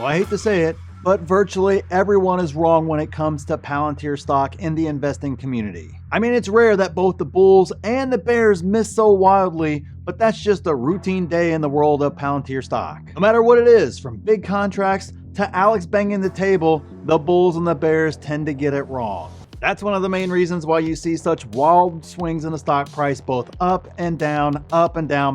Well, I hate to say it, but virtually everyone is wrong when it comes to Palantir stock in the investing community. I mean, it's rare that both the bulls and the bears miss so wildly, but that's just a routine day in the world of Palantir stock. No matter what it is, from big contracts to Alex banging the table, the bulls and the bears tend to get it wrong. That's one of the main reasons why you see such wild swings in the stock price, both up and down,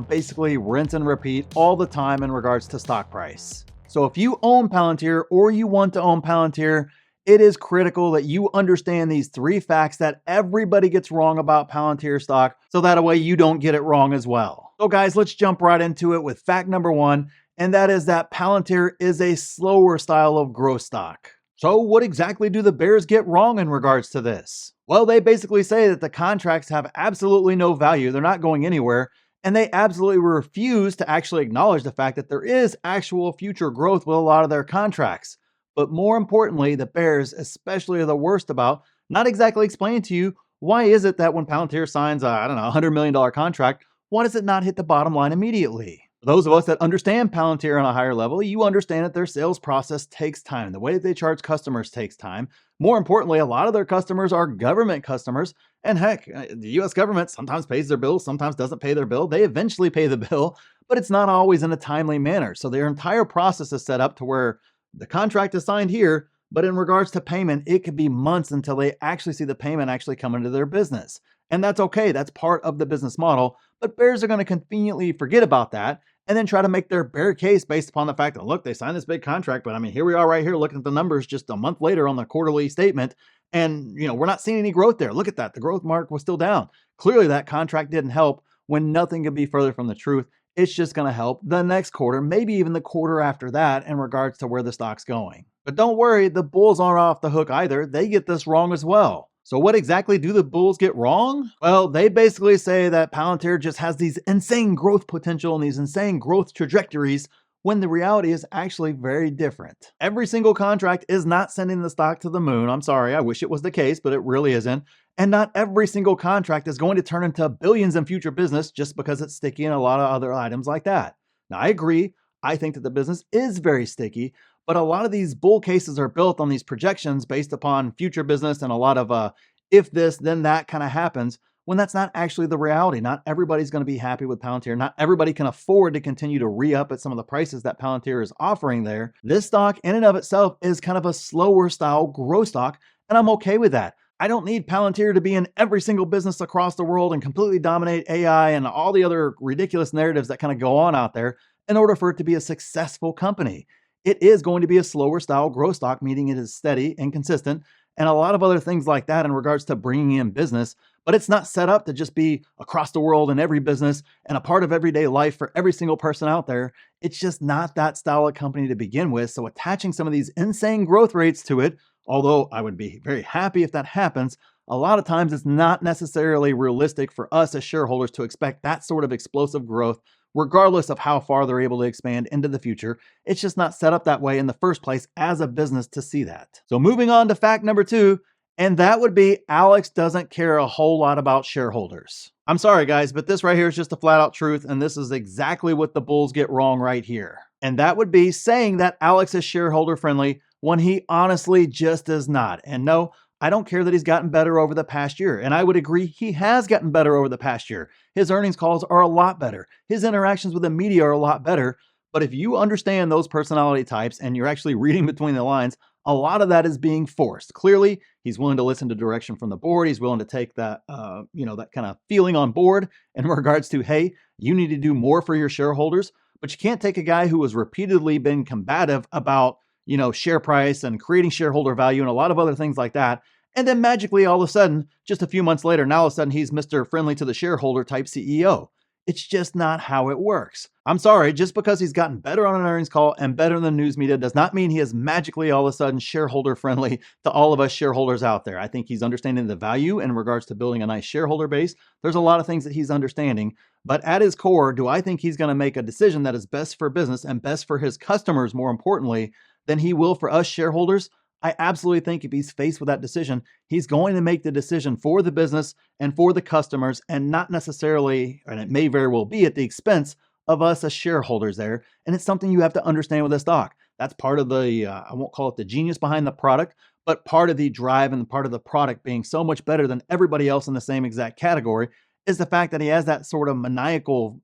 basically rinse and repeat all the time in regards to stock price. So if you own Palantir or you want to own Palantir, it is critical that you understand these 3 facts that everybody gets wrong about Palantir stock, so that way you don't get it wrong as well. So guys, let's jump right into it with fact number 1, and that is that Palantir is a slower style of growth stock. So what exactly do the bears get wrong in regards to this? Well, they basically say that the contracts have absolutely no value, they're not going anywhere, and they absolutely refuse to actually acknowledge the fact that there is actual future growth with a lot of their contracts. But more importantly, the bears especially are the worst about not exactly explaining to you why is it that when Palantir signs a, $100 million contract, why does it not hit the bottom line immediately? For those of us that understand Palantir on a higher level, you understand that their sales process takes time. The way that they charge customers takes time. More importantly, a lot of their customers are government customers. And heck, the US government sometimes pays their bill, sometimes doesn't pay their bill. They eventually pay the bill, but it's not always in a timely manner. So their entire process is set up to where the contract is signed here, but in regards to payment, it could be months until they actually see the payment actually come into their business. And that's okay. That's part of the business model. But bears are going to conveniently forget about that and then try to make their bear case based upon the fact that, look, they signed this big contract, but I mean, here we are right here looking at the numbers just a month later on the quarterly statement. And, we're not seeing any growth there. Look at that. The growth mark was still down. Clearly that contract didn't help, when nothing could be further from the truth. It's just going to help the next quarter, maybe even the quarter after that in regards to where the stock's going. But don't worry, the bulls aren't off the hook either. They get this wrong as well. So what exactly do the bulls get wrong? Well, they basically say that Palantir just has these insane growth potential and these insane growth trajectories, when the reality is actually very different. Every single contract is not sending the stock to the moon. I'm sorry, I wish it was the case, but it really isn't. And not every single contract is going to turn into billions in future business just because it's sticky and a lot of other items like that. Now, I agree. I think that the business is very sticky, but a lot of these bull cases are built on these projections based upon future business and a lot of if this, then that kind of happens, when that's not actually the reality. Not everybody's going to be happy with Palantir. Not everybody can afford to continue to re-up at some of the prices that Palantir is offering there. This stock in and of itself is kind of a slower style growth stock, and I'm okay with that. I don't need Palantir to be in every single business across the world and completely dominate AI and all the other ridiculous narratives that kind of go on out there in order for it to be a successful company. It is going to be a slower style growth stock, meaning it is steady and consistent, and a lot of other things like that in regards to bringing in business, but it's not set up to just be across the world in every business and a part of everyday life for every single person out there. It's just not that style of company to begin with. So attaching some of these insane growth rates to it, although I would be very happy if that happens, a lot of times it's not necessarily realistic for us as shareholders to expect that sort of explosive growth, regardless of how far they're able to expand into the future. It's just not set up that way in the first place as a business to see that. So moving on to fact number 2, and that would be Alex doesn't care a whole lot about shareholders. I'm sorry guys, but this right here is just a flat out truth, and this is exactly what the bulls get wrong right here. And that would be saying that Alex is shareholder friendly when he honestly just is not. And no, I don't care that he's gotten better over the past year. And I would agree he has gotten better over the past year. His earnings calls are a lot better. His interactions with the media are a lot better. But if you understand those personality types and you're actually reading between the lines, a lot of that is being forced. Clearly, he's willing to listen to direction from the board. He's willing to take that, that kind of feeling on board in regards to, hey, you need to do more for your shareholders. But you can't take a guy who has repeatedly been combative about share price and creating shareholder value and a lot of other things like that. And then magically, all of a sudden, just a few months later, now all of a sudden he's Mr. Friendly to the shareholder type CEO. It's just not how it works. I'm sorry, just because he's gotten better on an earnings call and better in the news media does not mean he is magically all of a sudden shareholder friendly to all of us shareholders out there. I think he's understanding the value in regards to building a nice shareholder base. There's a lot of things that he's understanding, but at his core, do I think he's going to make a decision that is best for business and best for his customers, more importantly, than he will for us shareholders? I absolutely think if he's faced with that decision, he's going to make the decision for the business and for the customers, and not necessarily, and it may very well be at the expense of us as shareholders there. And it's something you have to understand with a stock. That's part of the, I won't call it the genius behind the product, but part of the drive and part of the product being so much better than everybody else in the same exact category is the fact that he has that sort of maniacal,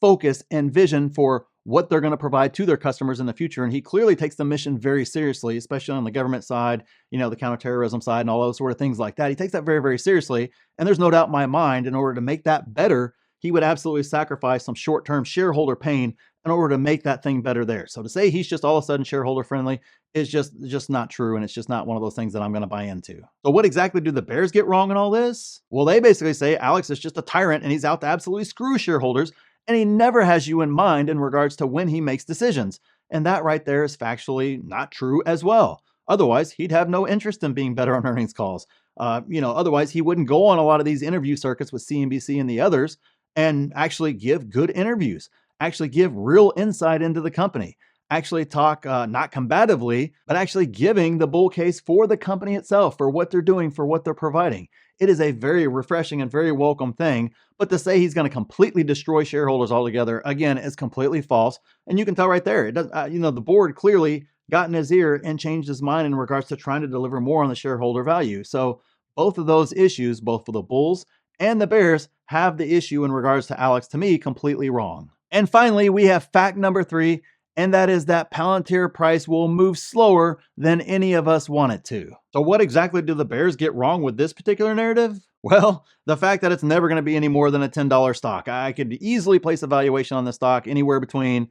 focus and vision for what they're going to provide to their customers in the future. And he clearly takes the mission very seriously, especially on the government side, the counterterrorism side and all those sort of things like that. He takes that very, very seriously. And there's no doubt in my mind, in order to make that better, he would absolutely sacrifice some short-term shareholder pain in order to make that thing better there. So to say he's just all of a sudden shareholder friendly is just not true. And it's just not one of those things that I'm going to buy into. So what exactly do the bears get wrong in all this? Well, they basically say Alex is just a tyrant and he's out to absolutely screw shareholders. And he never has you in mind in regards to when he makes decisions. And that right there is factually not true as well. Otherwise, he'd have no interest in being better on earnings calls. Otherwise he wouldn't go on a lot of these interview circuits with CNBC and the others and actually give good interviews, actually give real insight into the company, actually talk not combatively, but actually giving the bull case for the company itself, for what they're doing, for what they're providing. It is a very refreshing and very welcome thing. But to say he's going to completely destroy shareholders altogether, again, is completely false. And you can tell right there, it does. The board clearly got in his ear and changed his mind in regards to trying to deliver more on the shareholder value. So both of those issues, both for the bulls and the bears, have the issue in regards to Alex, to me, completely wrong. And finally, we have fact number 3, and that is that Palantir price will move slower than any of us want it to. So what exactly do the bears get wrong with this particular narrative? Well, the fact that it's never going to be any more than a $10 stock. I could easily place a valuation on the stock anywhere between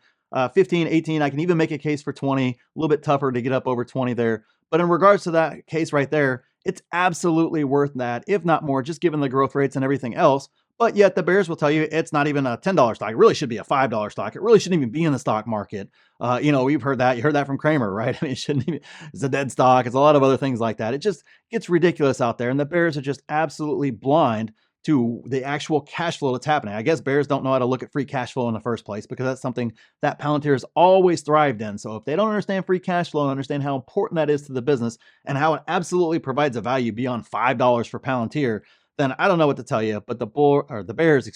15, 18. I can even make a case for 20, a little bit tougher to get up over 20 there. But in regards to that case right there, it's absolutely worth that, if not more, just given the growth rates and everything else. But yet the bears will tell you it's not even a $10 stock. It really should be a $5 stock. It really shouldn't even be in the stock market. We've heard that. You heard that from Kramer, right? I mean, it shouldn't even, it's a dead stock. It's a lot of other things like that. It just gets ridiculous out there. And the bears are just absolutely blind to the actual cash flow that's happening. I guess bears don't know how to look at free cash flow in the first place, because that's something that Palantir has always thrived in. So if they don't understand free cash flow and understand how important that is to the business and how it absolutely provides a value beyond $5 for Palantir, then I don't know what to tell you. But the bears,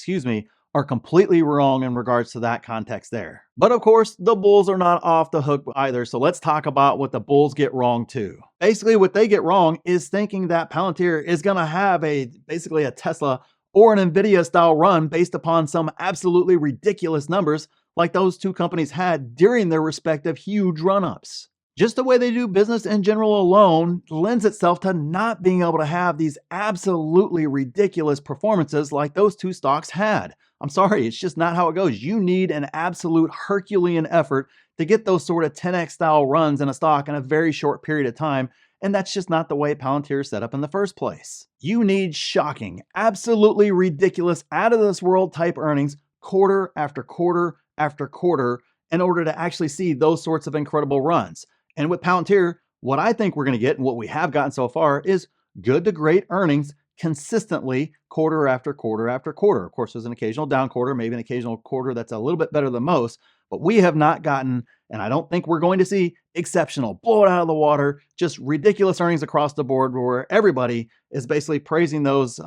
are completely wrong in regards to that context there. But of course, the bulls are not off the hook either. So let's talk about what the bulls get wrong too. Basically, what they get wrong is thinking that Palantir is going to have basically a Tesla or an Nvidia style run based upon some absolutely ridiculous numbers like those two companies had during their respective huge run-ups. Just the way they do business in general alone lends itself to not being able to have these absolutely ridiculous performances like those two stocks had. I'm sorry, it's just not how it goes. You need an absolute Herculean effort to get those sort of 10x style runs in a stock in a very short period of time. And that's just not the way Palantir is set up in the first place. You need shocking, absolutely ridiculous, out of this world type earnings quarter after quarter after quarter in order to actually see those sorts of incredible runs. And with Palantir, what I think we're going to get and what we have gotten so far is good to great earnings consistently quarter after quarter after quarter. Of course, there's an occasional down quarter, maybe an occasional quarter that's a little bit better than most, but we have not gotten, and I don't think we're going to see, exceptional, blow it out of the water, just ridiculous earnings across the board where everybody is basically praising those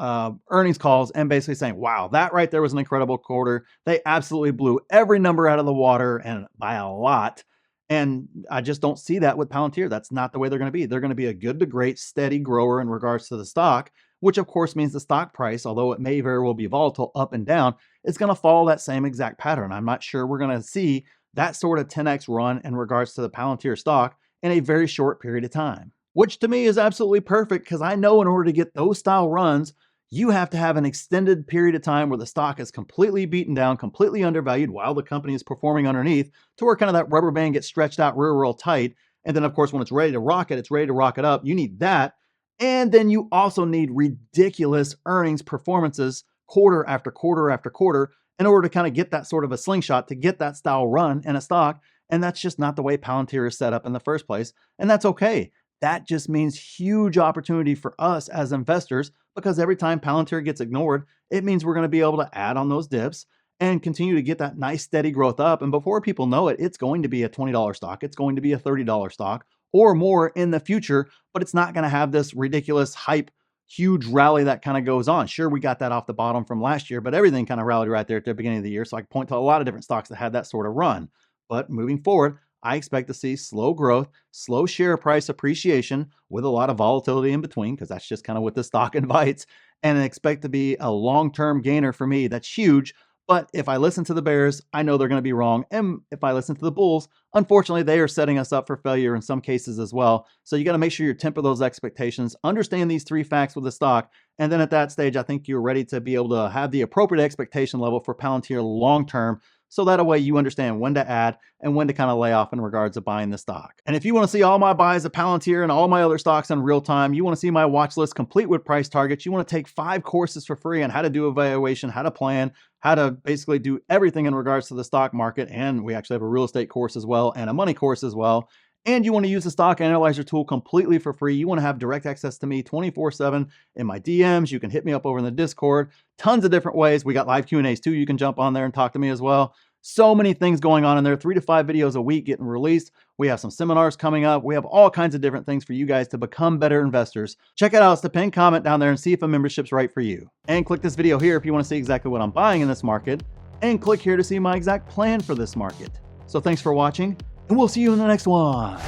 earnings calls and basically saying, wow, that right there was an incredible quarter. They absolutely blew every number out of the water, and by a lot. And I just don't see that with Palantir. That's not the way they're going to be. They're going to be a good to great steady grower in regards to the stock, which of course means the stock price, although it may very well be volatile up and down, it's going to follow that same exact pattern. I'm not sure we're going to see that sort of 10x run in regards to the Palantir stock in a very short period of time, which to me is absolutely perfect, because I know in order to get those style runs, you have to have an extended period of time where the stock is completely beaten down, completely undervalued while the company is performing underneath, to where kind of that rubber band gets stretched out real tight. And then of course, when it's ready to rocket, it's ready to rocket up. You need that. And then you also need ridiculous earnings performances quarter after quarter after quarter in order to kind of get that sort of a slingshot, to get that style run in a stock. And that's just not the way Palantir is set up in the first place. And that's okay. That just means huge opportunity for us as investors, because every time Palantir gets ignored, it means we're going to be able to add on those dips and continue to get that nice steady growth up. And before people know it, it's going to be a $20 stock. It's going to be a $30 stock or more in the future, but it's not going to have this ridiculous hype, huge rally that kind of goes on. Sure, we got that off the bottom from last year, but everything kind of rallied right there at the beginning of the year. So I can point to a lot of different stocks that had that sort of run. But moving forward, I expect to see slow growth, slow share price appreciation with a lot of volatility in between, because that's just kind of what the stock invites, and I expect to be a long-term gainer for me. That's huge. But if I listen to the bears, I know they're going to be wrong. And if I listen to the bulls, unfortunately, they are setting us up for failure in some cases as well. So you got to make sure you temper those expectations, understand these three facts with the stock. And then at that stage, I think you're ready to be able to have the appropriate expectation level for Palantir long-term. So that way you understand when to add and when to kind of lay off in regards to buying the stock. And if you want to see all my buys of Palantir and all my other stocks in real time, you want to see my watch list complete with price targets, you want to take 5 courses for free on how to do evaluation, how to plan, how to basically do everything in regards to the stock market. And we actually have a real estate course as well and a money course as well. And you want to use the stock analyzer tool completely for free. You want to have direct access to me 24/7 in my DMs. You can hit me up over in the Discord. Tons of different ways. We got live Q&As too. You can jump on there and talk to me as well. So many things going on in there. 3 to 5 videos a week getting released. We have some seminars coming up. We have all kinds of different things for you guys to become better investors. Check it out. It's the pinned comment down there and see if a membership's right for you. And click this video here if you want to see exactly what I'm buying in this market. And click here to see my exact plan for this market. So thanks for watching, and we'll see you in the next one.